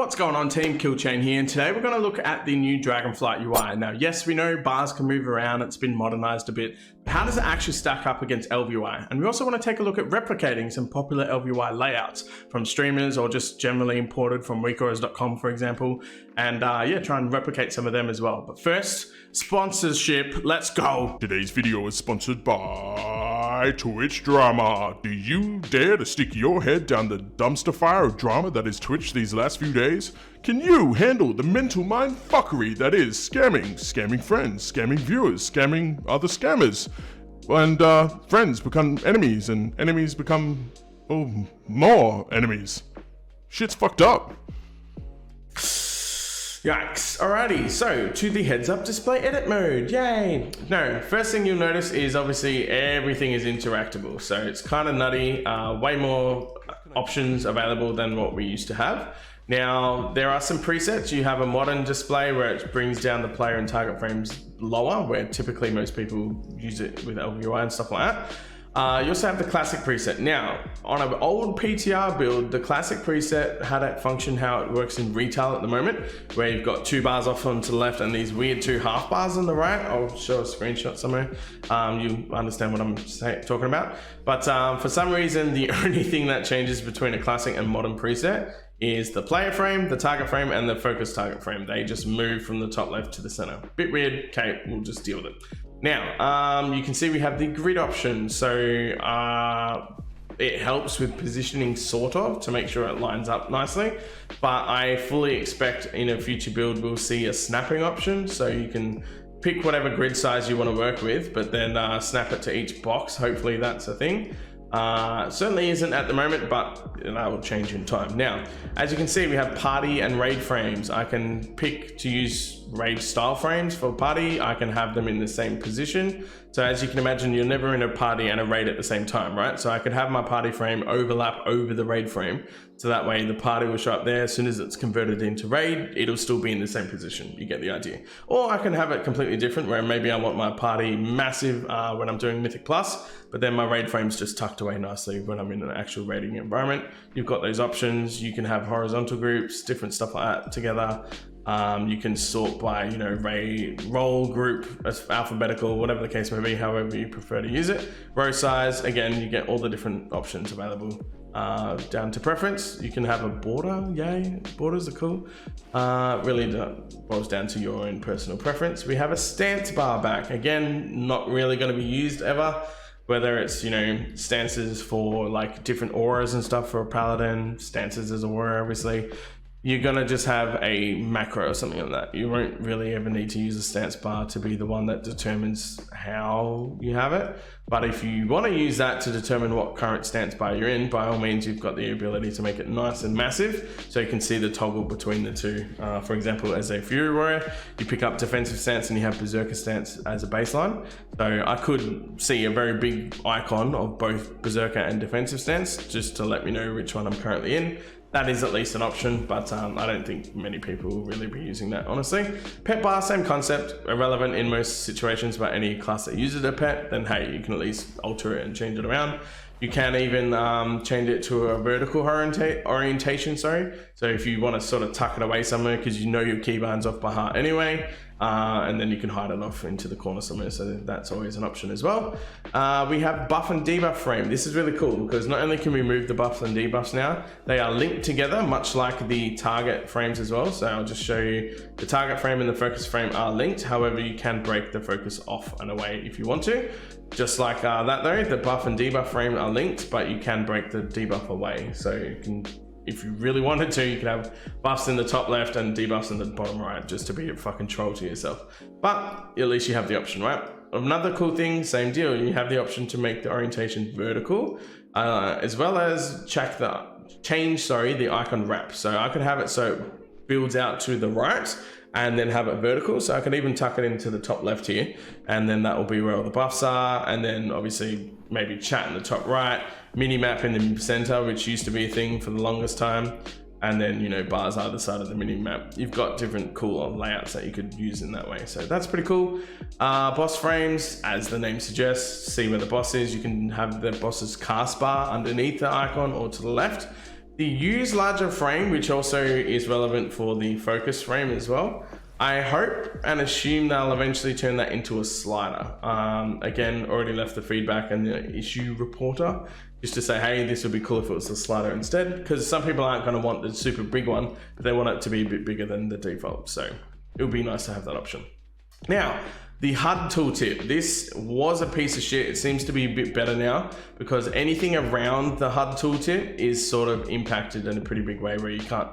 What's going on, team? Killchain here, and today we're going to look at the new Dragonflight UI. Now, yes, we know bars can move around, it's been modernized a bit, but how does it actually stack up against LVUI? And we also want to take a look at replicating some popular LVUI layouts from streamers or just generally imported from whiskers.com, for example, and yeah, try and replicate some of them as well. But first, sponsorship, let's go! Today's video is sponsored by Twitch Drama. Do you dare to stick your head down the dumpster fire of drama that is Twitch these last few days? Can you handle the mental mind fuckery that is scamming friends, scamming viewers, scamming other scammers, and friends become enemies and enemies become, more enemies? Shit's fucked up. Yikes. Alrighty, so to the heads-up display edit mode, yay! No, first thing you'll notice is obviously everything is interactable, so it's kind of nutty, way more options available than what we used to have. Now, there are some presets. You have a modern display where it brings down the player and target frames lower, where typically most people use it with LVUI and stuff like that. You also have the classic preset. Now, on an old PTR build, the classic preset had that function how it works in retail at the moment, where you've got two bars off onto the left and these weird two half bars on the right. I'll show a screenshot somewhere. You understand what I'm talking about. But for some reason, the only thing that changes between a classic and modern preset is the player frame, the target frame, and the focus target frame. They just move from the top left to the center. Bit weird, okay, we'll just deal with it. Now, you can see we have the grid option. So it helps with positioning sort of to make sure it lines up nicely. But I fully expect in a future build, we'll see a snapping option. So you can pick whatever grid size you want to work with, but then snap it to each box. Hopefully that's a thing. Certainly isn't at the moment, but that will change in time. Now, as you can see, we have party and raid frames. I can pick to use raid style frames for party. I can have them in the same position. So as you can imagine, you're never in a party and a raid at the same time, right? So I could have my party frame overlap over the raid frame. So that way the party will show up there. As soon as it's converted into raid, it'll still be in the same position. You get the idea. Or I can have it completely different, where maybe I want my party massive when I'm doing Mythic Plus, but then my raid frame's just tucked away nicely when I'm in an actual raiding environment. You've got those options. You can have horizontal groups, different stuff like that together. You can sort by, raid, role, group, alphabetical, whatever the case may be, however you prefer to use it. Row size, again, you get all the different options available. Down to preference, you can have a border, yay, borders are cool. Really boils down to your own personal preference. We have a stance bar back, again, not really going to be used ever. Whether it's, stances for like different auras and stuff for a paladin, stances as a warrior, obviously. You're gonna just have a macro or something like that. You won't really ever need to use a stance bar to be the one that determines how you have it. But if you want to use that to determine what current stance bar you're in, by all means, you've got the ability to make it nice and massive, so you can see the toggle between the two. For example, as a Fury Warrior, you pick up defensive stance and you have Berserker stance as a baseline. So I could see a very big icon of both Berserker and defensive stance, just to let me know which one I'm currently in. That is at least an option, but I don't think many people will really be using that, honestly. Pet bar, same concept, irrelevant in most situations, but any class that uses a pet, then hey, you can at least alter it and change it around. You can even change it to a vertical orientation, sorry. So if you want to sort of tuck it away somewhere because you know your keybind's off by heart anyway, and then you can hide it off into the corner somewhere, so that's always an option as well. We have buff and debuff frame. This is really cool because not only can we move the buffs and debuffs now, they are linked together, much like the target frames as well. So I'll just show you the target frame and the focus frame are linked. However, you can break the focus off and away if you want to. Just like that though, the buff and debuff frame are linked, but you can break the debuff away. So you can, if you really wanted to, you could have buffs in the top left and debuffs in the bottom right, just to be a fucking troll to yourself. But at least you have the option, right? Another cool thing, same deal, you have the option to make the orientation vertical, as well as change the icon wrap. So I could have it so it builds out to the right, and then have it vertical. So I can even tuck it into the top left here, and then that will be where all the buffs are. And then obviously maybe chat in the top right, mini map in the center, which used to be a thing for the longest time. And then, bars either side of the mini map. You've got different cool layouts that you could use in that way. So that's pretty cool. Boss frames, as the name suggests, see where the boss is. You can have the boss's cast bar underneath the icon or to the left. The use larger frame, which also is relevant for the focus frame as well. I hope and assume they'll eventually turn that into a slider. Again, already left the feedback and the issue reporter just to say, hey, this would be cool if it was a slider instead, because some people aren't going to want the super big one, but they want it to be a bit bigger than the default. So it would be nice to have that option. Now, the HUD tooltip. This was a piece of shit. It seems to be a bit better now because anything around the HUD tooltip is sort of impacted in a pretty big way where you can't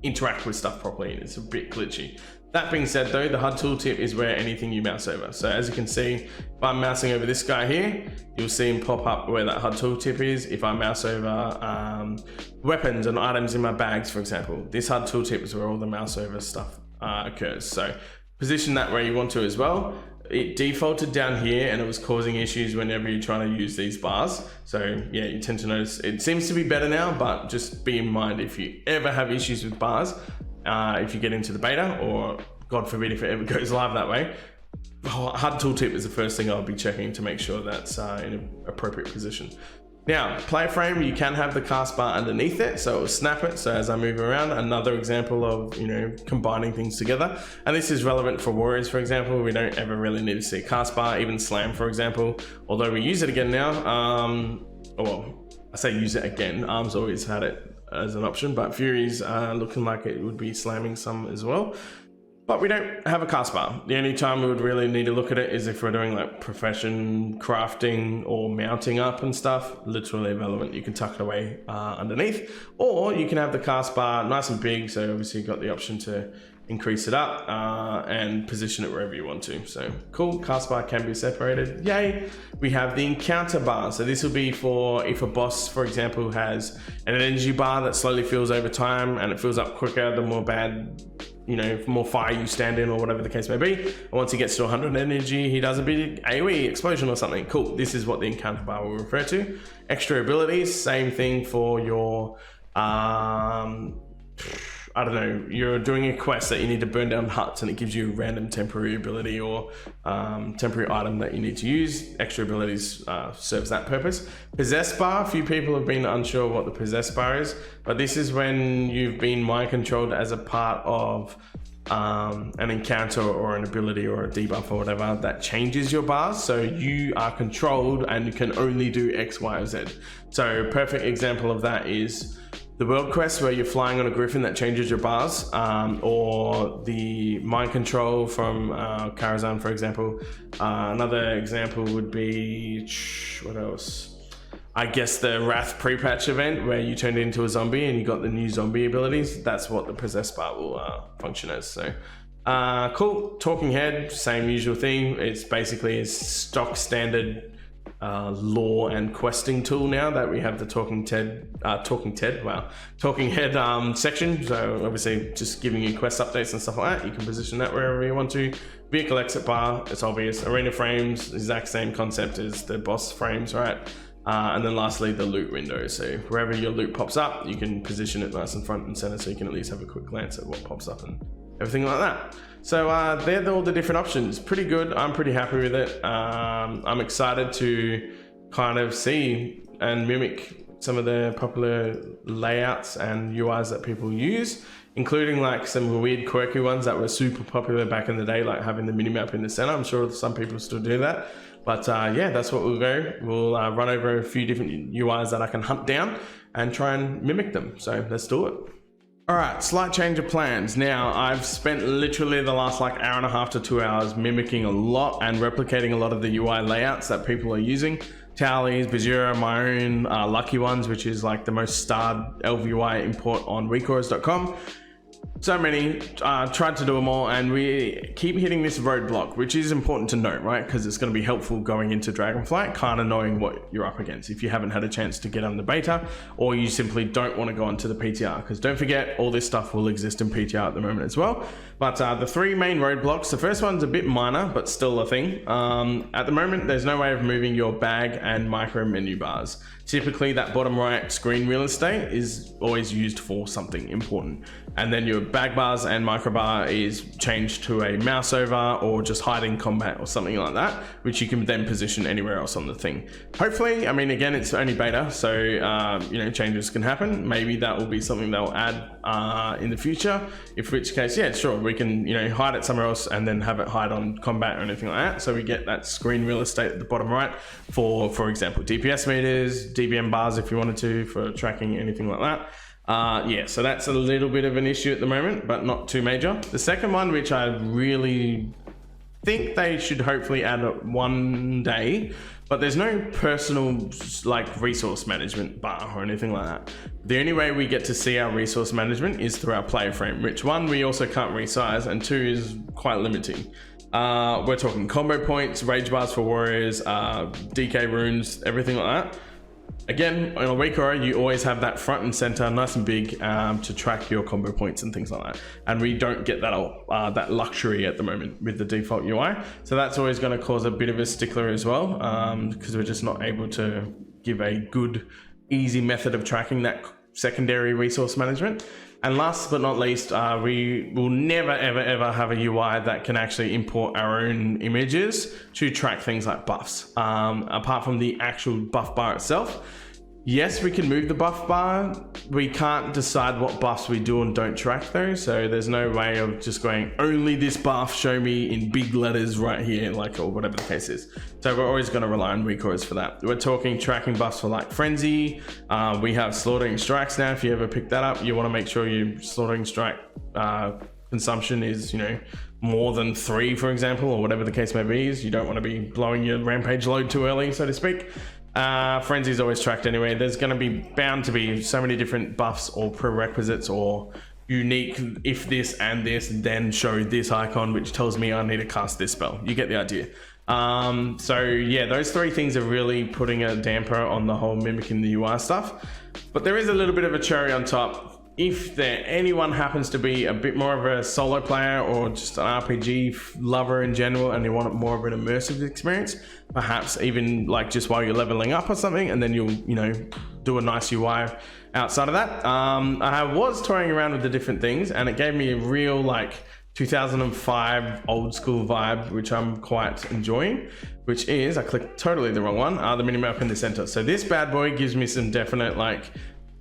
interact with stuff properly. It's a bit glitchy. That being said though, the HUD tooltip is where anything you mouse over. So as you can see, if I'm mousing over this guy here, you'll see him pop up where that HUD tooltip is. If I mouse over weapons and items in my bags, for example, this HUD tooltip is where all the mouse over stuff occurs. So position that where you want to as well. It defaulted down here and it was causing issues whenever you're trying to use these bars. So yeah, you tend to notice it seems to be better now, but just be in mind if you ever have issues with bars, if you get into the beta, or God forbid if it ever goes live that way, HUD tooltip is the first thing I'll be checking to make sure that's in an appropriate position. Now, play frame, you can have the cast bar underneath it, so it will snap it. So as I move around, another example of, combining things together. And this is relevant for warriors, for example. We don't ever really need to see a cast bar, even slam, for example. Although we use it again now. Well, I say use it again. Arms always had it as an option, but Fury's looking like it would be slamming some as well. But we don't have a cast bar. The only time we would really need to look at it is if we're doing like profession crafting or mounting up and stuff. Literally irrelevant. You can tuck it away underneath, or you can have the cast bar nice and big. So obviously you've got the option to increase it up and position it wherever you want to. So cool, cast bar can be separated, yay. We have the encounter bar. So this will be for if a boss, for example, has an energy bar that slowly fills over time and it fills up quicker the more more fire you stand in or whatever the case may be. And once he gets to 100 energy, he does a big AoE explosion or something. Cool, this is what the encounter bar will refer to. Extra abilities, same thing for your, I don't know, you're doing a quest that you need to burn down huts and it gives you a random temporary ability or temporary item that you need to use. Extra abilities serves that purpose. Possess bar, a few people have been unsure what the possess bar is, but this is when you've been mind controlled as a part of an encounter or an ability or a debuff or whatever that changes your bars. So you are controlled and you can only do X, Y, or Z. So perfect example of that is the world quest where you're flying on a griffin that changes your bars, or the mind control from Karazhan, for example. Another example would be, what else? I guess the Wrath pre-patch event where you turned into a zombie and you got the new zombie abilities. That's what the possess bar will function as. So cool. Talking head, same usual thing. It's basically a stock standard lore and questing tool now that we have the talking head section. So obviously just giving you quest updates and stuff like that. You can position that wherever you want to. Vehicle exit bar, it's obvious. Arena frames, exact same concept as the boss frames, right? And then lastly, the loot window. So wherever your loot pops up, you can position it nice in front and center so you can at least have a quick glance at what pops up and everything like that. So they're all the different options. Pretty good. I'm pretty happy with it. I'm excited to kind of see and mimic some of the popular layouts and UIs that people use, including like some weird quirky ones that were super popular back in the day, like having the minimap in the center. I'm sure some people still do that. But yeah, that's what we'll go. We'll run over a few different UIs that I can hunt down and try and mimic them. So let's do it. All right, slight change of plans. Now, I've spent literally the last like hour and a half to 2 hours mimicking a lot and replicating a lot of the UI layouts that people are using. Tali's, Bazura, my own Lucky Ones, which is like the most starred LVUI import on recores.com. So many, tried to do them all, and we keep hitting this roadblock, which is important to note, right? Because it's going to be helpful going into Dragonflight, kind of knowing what you're up against if you haven't had a chance to get on the beta, or you simply don't want to go onto the PTR. Because don't forget, all this stuff will exist in PTR at the moment as well. But the three main roadblocks, the first one's a bit minor, but still a thing. At the moment, there's no way of moving your bag and micro menu bars. typically that bottom right screen real estate is always used for something important. And then your bag bars and microbar is changed to a mouse over or just hiding combat or something like that, which you can then position anywhere else on the thing. Hopefully, I mean, again, it's only beta, so you know, changes can happen. Maybe that will be something they'll add in the future, if which case, yeah, sure, we can, you know, hide it somewhere else and then have it hide on combat or anything like that. So we get that screen real estate at the bottom right for example, DPS meters, DBM bars if you wanted to, for tracking, anything like that. Yeah, so that's a little bit of an issue at the moment, but not too major. The second one, which I really think they should hopefully add one day, but there's no personal like resource management bar or anything like that. The only way we get to see our resource management is through our player frame, which one, we also can't resize, and two, is quite limiting. We're talking combo points, rage bars for warriors, DK runes, everything like that. Again, on a weak aura, you always have that front and center nice and big to track your combo points and things like that. And we don't get that luxury at the moment with the default UI. So that's always going to cause a bit of a stickler as well, because we're just not able to give a good, easy method of tracking that secondary resource management. And last but not least, we will never, ever, ever have a UI that can actually import our own images to track things like buffs. Apart from the actual buff bar itself, yes, we can move the buff bar. We can't decide what buffs we do and don't track though. So there's no way of just going, only this buff, show me in big letters right here, like, or whatever the case is. So we're always going to rely on weak auras for that. We're talking tracking buffs for like Frenzy. We have Slaughtering Strikes now. If you ever pick that up, you want to make sure your Slaughtering Strike consumption is, you know, more than 3, for example, or whatever the case may be. You don't want to be blowing your rampage load too early, so to speak. Frenzy is always tracked anyway. There's going to be bound to be so many different buffs or prerequisites or unique, if this and this, then show this icon, which tells me I need to cast this spell. You get the idea. So yeah, those 3 things are really putting a damper on the whole mimicking the UI stuff. But there is a little bit of a cherry on top. If anyone happens to be a bit more of a solo player or just an RPG lover in general and you want more of an immersive experience, perhaps even like just while you're leveling up or something, and then you'll, you know, do a nice UI outside of that. I was toying around with the different things and it gave me a real like 2005 old school vibe, which I'm quite enjoying, which is, I clicked totally the wrong one, the minimap in the center. So this bad boy gives me some definite like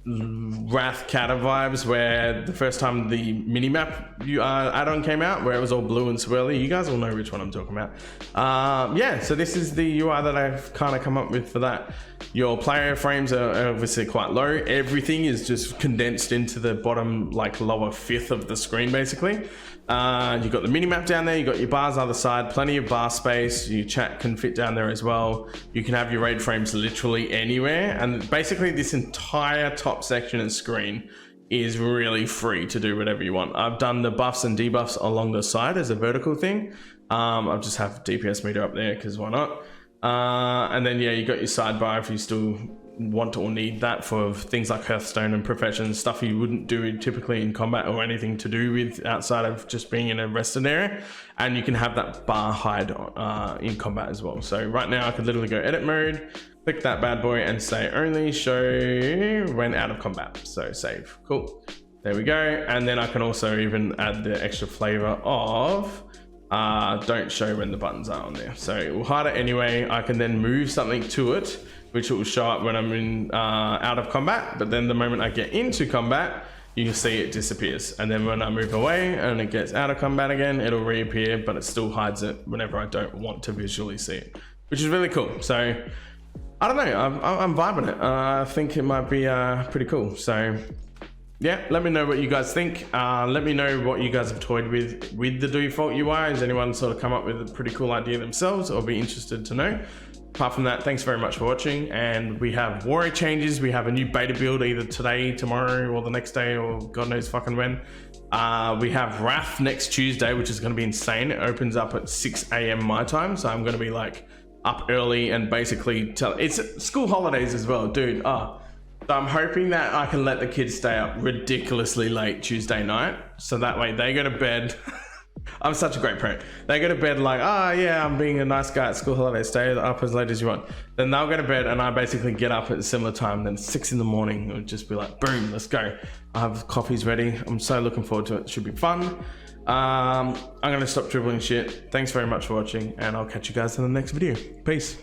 Wrath Kata vibes, where the first time the minimap add-on came out, where it was all blue and swirly. You guys all know which one I'm talking about. Yeah, so this is the UI that I've kind of come up with for that. Your player frames are obviously quite low. Everything is just condensed into the bottom, like lower fifth of the screen, basically. You've got the minimap down there, you've got your bars either side, plenty of bar space, your chat can fit down there as well. You can have your raid frames literally anywhere, and basically this entire top section and screen is really free to do whatever you want. I've done the buffs and debuffs along the side as a vertical thing. I'll just have DPS meter up there because why not? And then yeah, you got your sidebar if you still want or need that for things like Hearthstone and Professions, stuff you wouldn't do typically in combat or anything to do with outside of just being in a rested area. And you can have that bar hide in combat as well. So right now I could literally go edit mode, click that bad boy and say only show when out of combat. So save, cool. There we go. And then I can also even add the extra flavor of don't show when the buttons are on there. So it will hide it anyway. I can then move something to it, which will show up when I'm in out of combat. But then the moment I get into combat, you can see it disappears. And then when I move away and it gets out of combat again, it'll reappear, but it still hides it whenever I don't want to visually see it, which is really cool. So I don't know, I'm vibing it. I think it might be pretty cool. So yeah, let me know what you guys think. Let me know what you guys have toyed with the default UI. Has anyone sort of come up with a pretty cool idea themselves, or be interested to know? Apart from that, thanks very much for watching. And we have warrior changes. We have a new beta build either today, tomorrow, or the next day, or God knows fucking when. We have Wrath next Tuesday, which is going to be insane. It opens up at 6 AM my time, so I'm going to be like up early and basically it's school holidays as well, dude. So I'm hoping that I can let the kids stay up ridiculously late Tuesday night, so that way they go to bed I'm such a great parent. They go to bed like, yeah, I'm being a nice guy at school holiday, stay up as late as you want. Then they'll go to bed and I basically get up at a similar time. Then 6 in the morning, it would just be like, boom, let's go. I have coffees ready. I'm so looking forward to it. It should be fun. I'm gonna stop dribbling shit. Thanks very much for watching and I'll catch you guys in the next video. Peace.